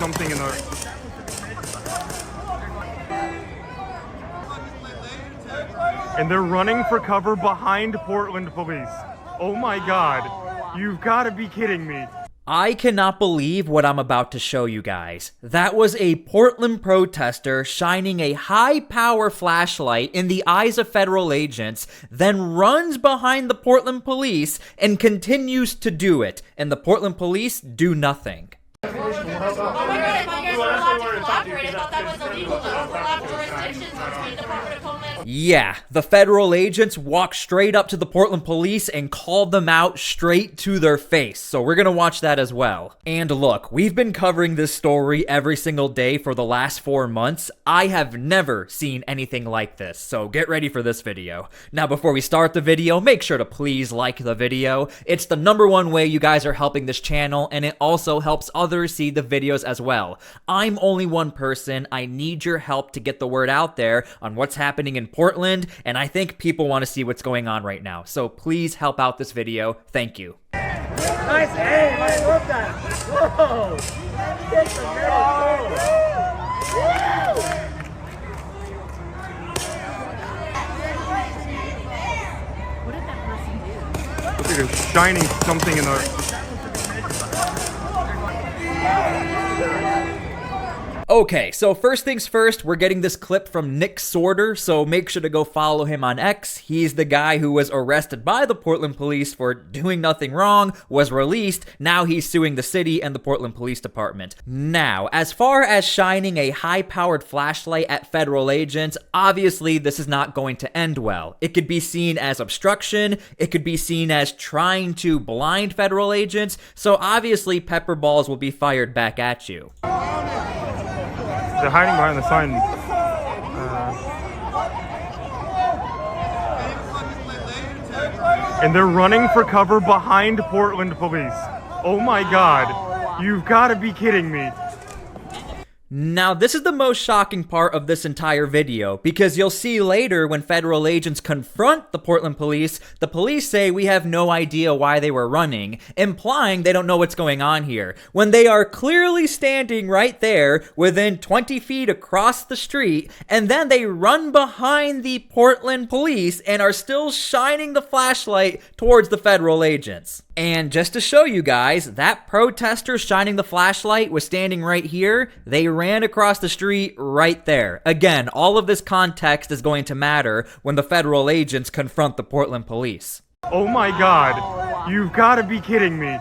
Something in the... And they're running for cover behind Portland police. Oh my God. You've got to be kidding me. I cannot believe what I'm about to show you guys. That was a Portland protester shining a high-power flashlight in the eyes of federal agents, then runs behind the Portland police and continues to do it, and the Portland police do nothing. Oh my God, if you guys were allowed to collaborate, I thought that was illegal to overlap jurisdictions between Department of Homeland. Yeah, the federal agents walked straight up to the Portland police and called them out straight to their face, so we're gonna watch that as well. And look, we've been covering this story every single day for the last 4 months. I have never seen anything like this, so get ready for this video. Now, before we start the video, make sure to please like the video. It's the #1 way you guys are helping this channel, and it also helps others see the videos as well. I'm only one person. I need your help to get the word out there on what's happening in Portland, and I think people want to see what's going on right now. So please help out this video. Thank you. Nice aim, I love that. Whoa! Get the What did that person do? Looks like they're shining something in the... Okay, so first things first, we're getting this clip from Nick Sorter, so make sure to go follow him on X. He's the guy who was arrested by the Portland police for doing nothing wrong, was released, now he's suing the city and the Portland Police Department. Now, as far as shining a high-powered flashlight at federal agents, obviously this is not going to end well. It could be seen as obstruction, it could be seen as trying to blind federal agents, so obviously pepper balls will be fired back at you. They're hiding behind the sign. And they're running for cover behind Portland police. Oh my God. You've got to be kidding me. Now, this is the most shocking part of this entire video, because you'll see later when federal agents confront the Portland police, the police say we have no idea why they were running, implying they don't know what's going on here, when they are clearly standing right there within 20 feet across the street, and then they run behind the Portland police and are still shining the flashlight towards the federal agents. And just to show you guys, that protester shining the flashlight was standing right here. They ran across the street right there. Again, all of this context is going to matter when the federal agents confront the Portland police. Oh my God. You've got to be kidding me.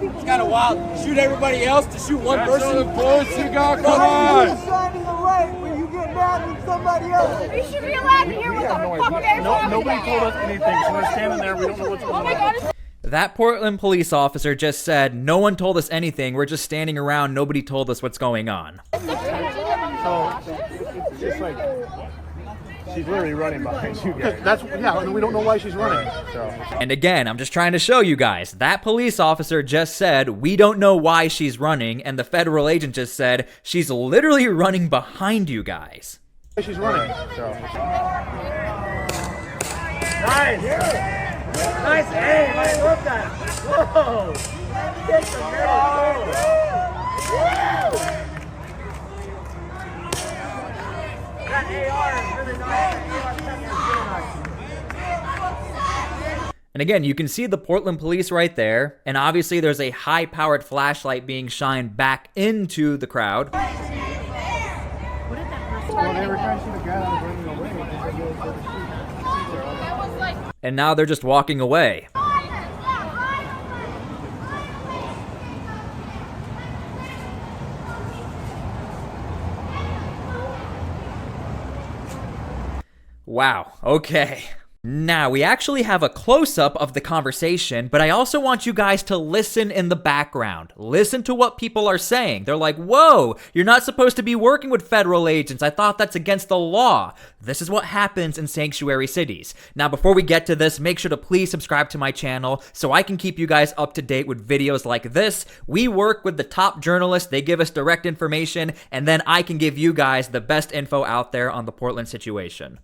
It's kind of wild. Shoot everybody else to shoot one person. The close you got. Come on. Shining the light when you get mad at somebody else. You should be allowed to hear what the fuck they're talking Nobody about. told us anything, so we're standing there. We don't know what's going on. Oh my God. That Portland police officer just said, no one told us anything, we're just standing around, nobody told us what's going on. So it's just like she's literally running behind you guys. And we don't know why she's running. So. And again, I'm just trying to show you guys, that police officer just said, we don't know why she's running, and the federal agent just said, she's literally running behind you guys. She's running. So. Nice. Nice aim, I love that. Whoa! Get the That AR is really nice. And again, you can see the Portland police right there, and obviously there's a high-powered flashlight being shined back into the crowd. What did that person Well, they were trying to shoot a guy that was running away. And now they're just walking away. Wow, okay. Now, we actually have a close-up of the conversation, but I also want you guys to listen in the background. Listen to what people are saying. They're like, whoa, you're not supposed to be working with federal agents. I thought that's against the law. This is what happens in sanctuary cities. Now, before we get to this, make sure to please subscribe to my channel so I can keep you guys up to date with videos like this. We work with the top journalists. They give us direct information, and then I can give you guys the best info out there on the Portland situation.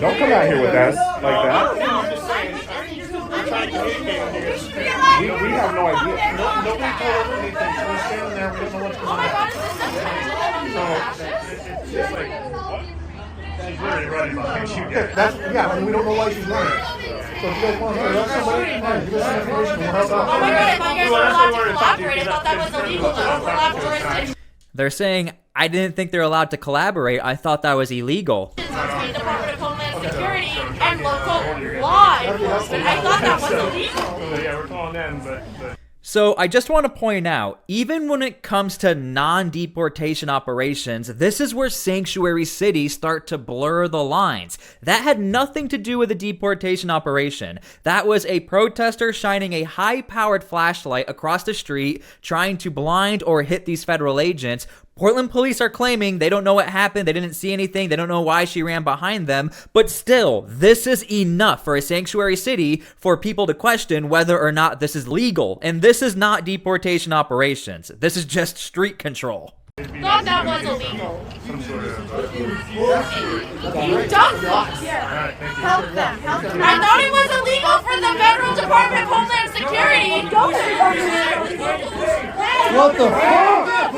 Don't come out here with that like that. We have no idea. Nobody told us anything, so we're standing there, we don't know what's going on. So it's just like, what? She's literally running behind you guys. That's, yeah, and we don't know why she's running. So if you guys want to help somebody, fine, give us some information, we'll help out. Oh my god, if you guys were allowed to collaborate, I thought that was illegal to overlap jurisdiction. They're saying, I didn't think they're allowed to collaborate. I thought that was illegal. Between Department of Homeland Security and local law enforcement. I thought that was illegal. Yeah, we're calling in, but... So I just want to point out, even when it comes to non-deportation operations, this is where sanctuary cities start to blur the lines. That had nothing to do with a deportation operation. That was a protester shining a high-powered flashlight across the street, trying to blind or hit these federal agents. Portland police are claiming they don't know what happened, they didn't see anything, they don't know why she ran behind them, but still, this is enough for a sanctuary city for people to question whether or not this is legal. And this is not deportation operations. This is just street control. Thought that was illegal. You don't look. Help them. I thought it was illegal for the Federal Department of Homeland Security. What the fuck?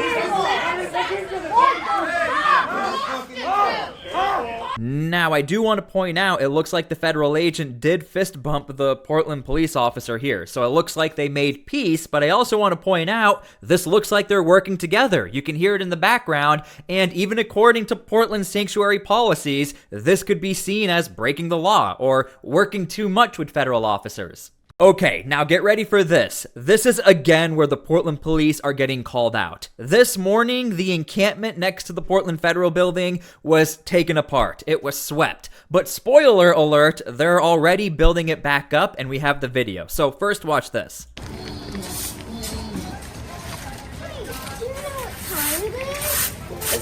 Now, I do want to point out, it looks like the federal agent did fist bump the Portland police officer here. So it looks like they made peace, but I also want to point out, this looks like they're working together. You can hear it in the background, and even according to Portland sanctuary policies, this could be seen as breaking the law or working too much with federal officers. Okay, now get ready for this. This is again where the Portland police are getting called out. This morning, the encampment next to the Portland Federal Building was taken apart. It was swept. But spoiler alert, they're already building it back up, and we have the video. So first, watch this. It's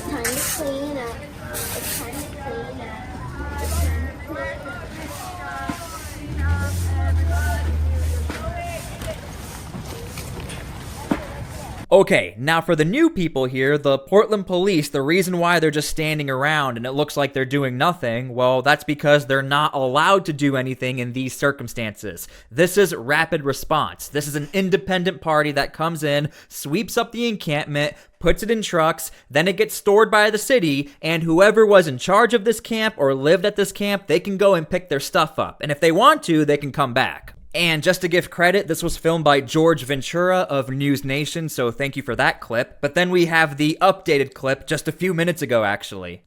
time to clean up. It's time to clean up. Okay, now for the new people here, the Portland police, the reason why they're just standing around and it looks like they're doing nothing, well, that's because they're not allowed to do anything in these circumstances. This is rapid response. This is an independent party that comes in, sweeps up the encampment, puts it in trucks, then it gets stored by the city, and whoever was in charge of this camp or lived at this camp, they can go and pick their stuff up. And if they want to, they can come back. And just to give credit, this was filmed by George Ventura of News Nation, so thank you for that clip. But then we have the updated clip just a few minutes ago, actually.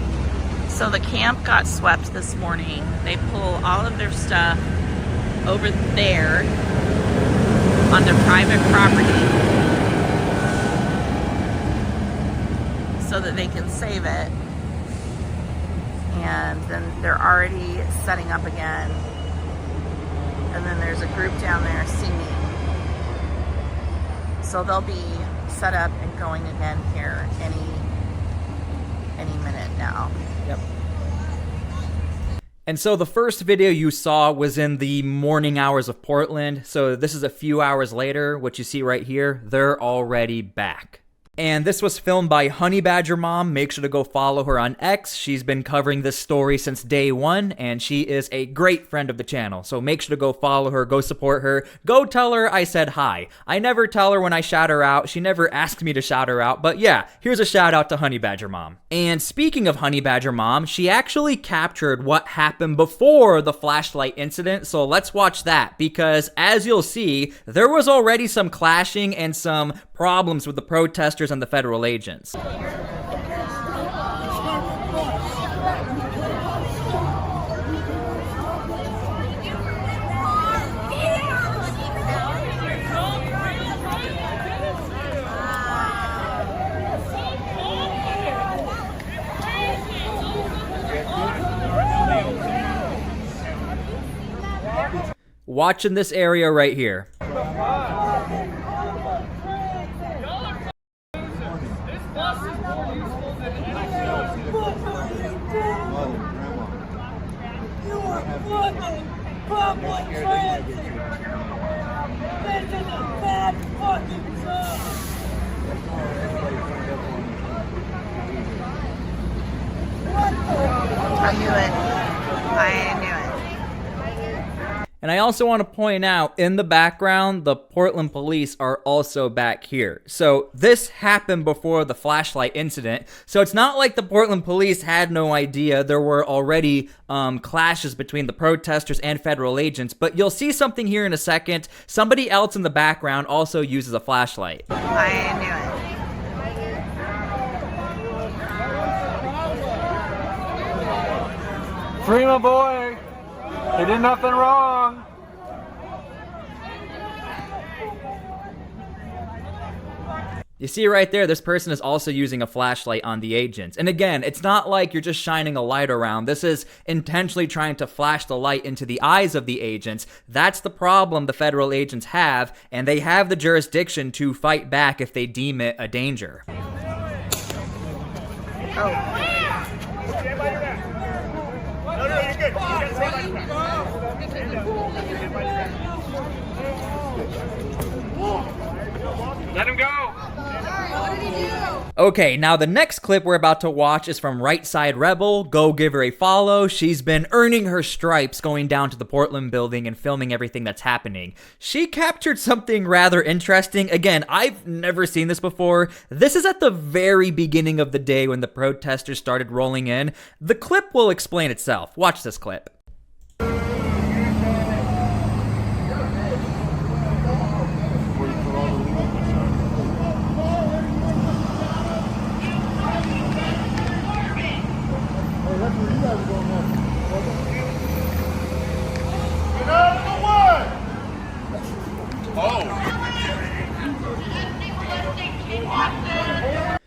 So the camp got swept this morning. They pull all of their stuff over there onto private property so that they can save it. And then they're already setting up again. And then there's a group down there singing. So they'll be set up and going again here any minute now. Yep. And so the first video you saw was in the morning hours of Portland. So this is a few hours later. What you see right here, they're already back. And this was filmed by Honey Badger Mom. Make sure to go follow her on X. She's been covering this story since day one, and she is a great friend of the channel. So make sure to go follow her, go support her, go tell her I said hi. I never tell her when I shout her out. She never asked me to shout her out, but yeah, here's a shout out to Honey Badger Mom. And speaking of Honey Badger Mom, she actually captured what happened before the flashlight incident, so let's watch that, because as you'll see, there was already some clashing and some problems with the protesters and the federal agents. Watching this area right here. Public transit! This is a bad fucking job! I knew it. I knew it. And I also want to point out, in the background, the Portland police are also back here. So this happened before the flashlight incident. So it's not like the Portland police had no idea there were already clashes between the protesters and federal agents. But you'll see something here in a second. Somebody else in the background also uses a flashlight. I knew it. Free my boy. He did nothing wrong. You see right there, this person is also using a flashlight on the agents. And again, it's not like you're just shining a light around. This is intentionally trying to flash the light into the eyes of the agents. That's the problem the federal agents have, and they have the jurisdiction to fight back if they deem it a danger. Let him go. Okay, now the next clip we're about to watch is from Right Side Rebel. Go give her a follow. She's been earning her stripes going down to the Portland building and filming everything that's happening. She captured something rather interesting. Again, I've never seen this before. This is at the very beginning of the day when the protesters started rolling in. The clip will explain itself. Watch this clip.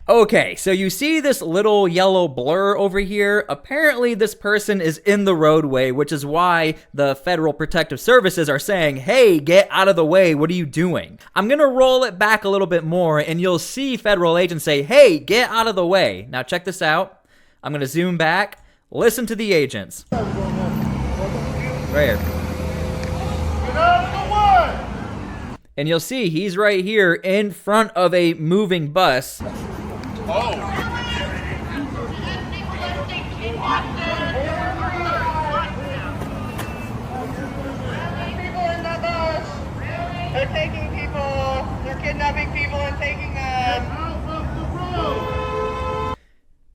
Okay, so you see this little yellow blur over here? Apparently this person is in the roadway, which is why the Federal Protective Services are saying, hey, get out of the way, what are you doing? I'm gonna roll it back a little bit more and you'll see federal agents say, hey, get out of the way. Now check this out. I'm gonna zoom back. Listen to the agents. Right here. And you'll see he's right here in front of a moving bus. They're taking people, they're kidnapping people and taking them.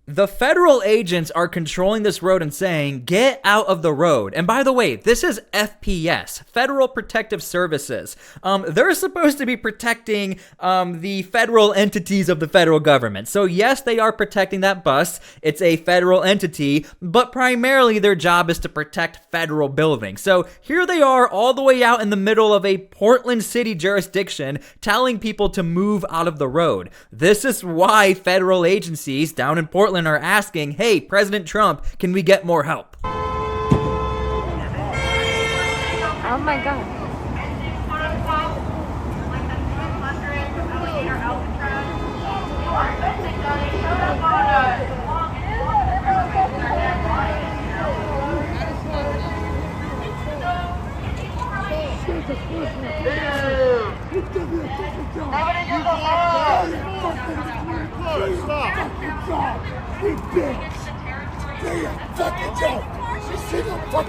The federal agents are controlling this road and saying, get out of the road. And by the way, this is FPS, Federal Protective Services. They're supposed to be protecting the federal entities of the federal government. So yes, they are protecting that bus. It's a federal entity, but primarily their job is to protect federal buildings. So here they are all the way out in the middle of a Portland city jurisdiction telling people to move out of the road. This is why federal agencies down in Portland are asking, hey, President Trump, can we get more help? Oh my God.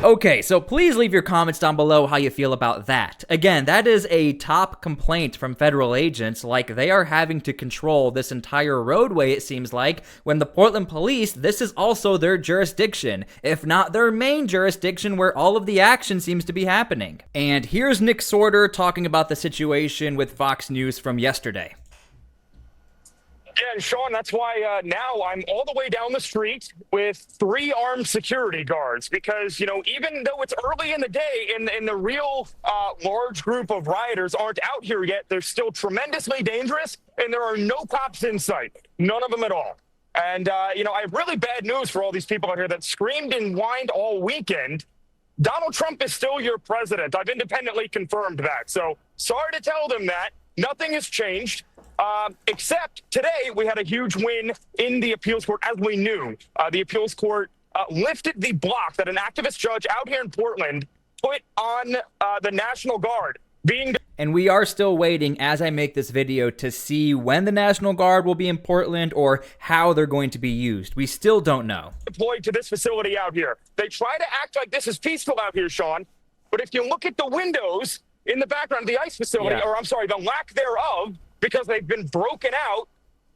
Okay, so please leave your comments down below how you feel about that. Again, that is a top complaint from federal agents, like they are having to control this entire roadway, it seems like, when the Portland police, this is also their jurisdiction, if not their main jurisdiction where all of the action seems to be happening. And here's Nick Sorter talking about the situation with Fox News from yesterday. Yeah, and Sean, that's why now I'm all the way down the street with 3 armed security guards because, you know, even though it's early in the day and the real large group of rioters aren't out here yet, they're still tremendously dangerous and there are no cops in sight. None of them at all. And, you know, I have really bad news for all these people out here that screamed and whined all weekend. Donald Trump is still your president. I've independently confirmed that. So sorry to tell them that. Nothing has changed. Except today we had a huge win in the appeals court, as we knew. The appeals court lifted the block that an activist judge out here in Portland put on the National Guard. being And we are still waiting, as I make this video, to see when the National Guard will be in Portland or how they're going to be used. We still don't know. deployed to this facility out here. They try to act like this is peaceful out here, Sean, but if you look at the windows in the background of the ICE facility, Yeah. or I'm sorry, the lack thereof, because they've been broken out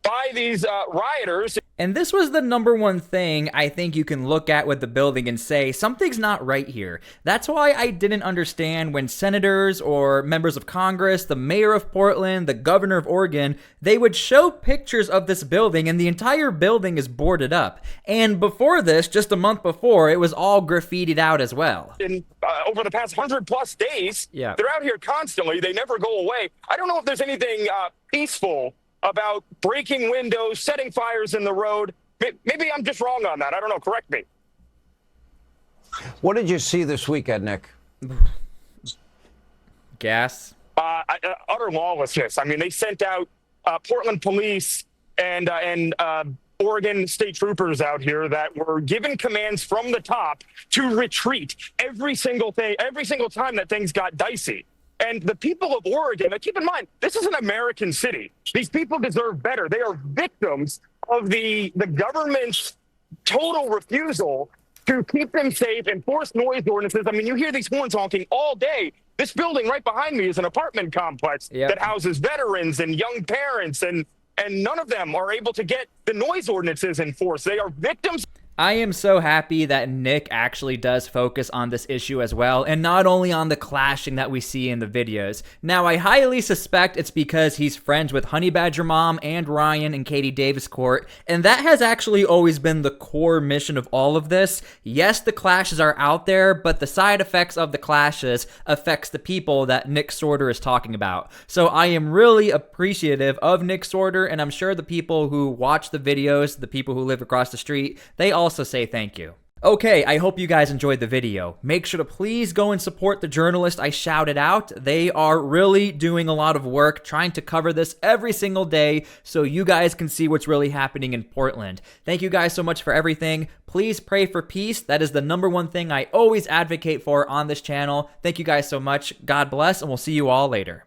by these rioters. And this was the number one thing I think you can look at with the building and say, something's not right here. That's why I didn't understand when senators or members of Congress, the mayor of Portland, the governor of Oregon, they would show pictures of this building and the entire building is boarded up. And before this, just a month before, it was all graffitied out as well. In over the past 100+ days, Yeah. they're out here constantly. They never go away. I don't know if there's anything peaceful about breaking windows, setting fires in the road. Maybe I'm just wrong on that. I don't know. Correct me. What did you see this weekend, Nick? Gas. Utter lawlessness. I mean, they sent out Portland police and Oregon state troopers out here that were given commands from the top to retreat every single time that things got dicey. And the people of Oregon, now keep in mind, this is an American city. These people deserve better. They are victims of the government's total refusal to keep them safe, enforce noise ordinances. I mean, you hear these horns honking all day. This building right behind me is an apartment complex that houses veterans and young parents, and none of them are able to get the noise ordinances enforced. They are victims. I am so happy that Nick actually does focus on this issue as well, and not only on the clashing that we see in the videos. Now, I highly suspect it's because he's friends with Honey Badger Mom and Ryan and Katie Davis Court, and that has actually always been the core mission of all of this. Yes, the clashes are out there, but the side effects of the clashes affects the people that Nick Sorter is talking about. So I am really appreciative of Nick Sorter, and I'm sure the people who watch the videos, the people who live across the street, they also say thank you. Okay, I hope you guys enjoyed the video. Make sure to please go and support the journalist I shouted out. They are really doing a lot of work trying to cover this every single day so you guys can see what's really happening in Portland. Thank you guys so much for everything. Please pray for peace. That is the number one thing I always advocate for on this channel. Thank you guys so much. God bless, and we'll see you all later.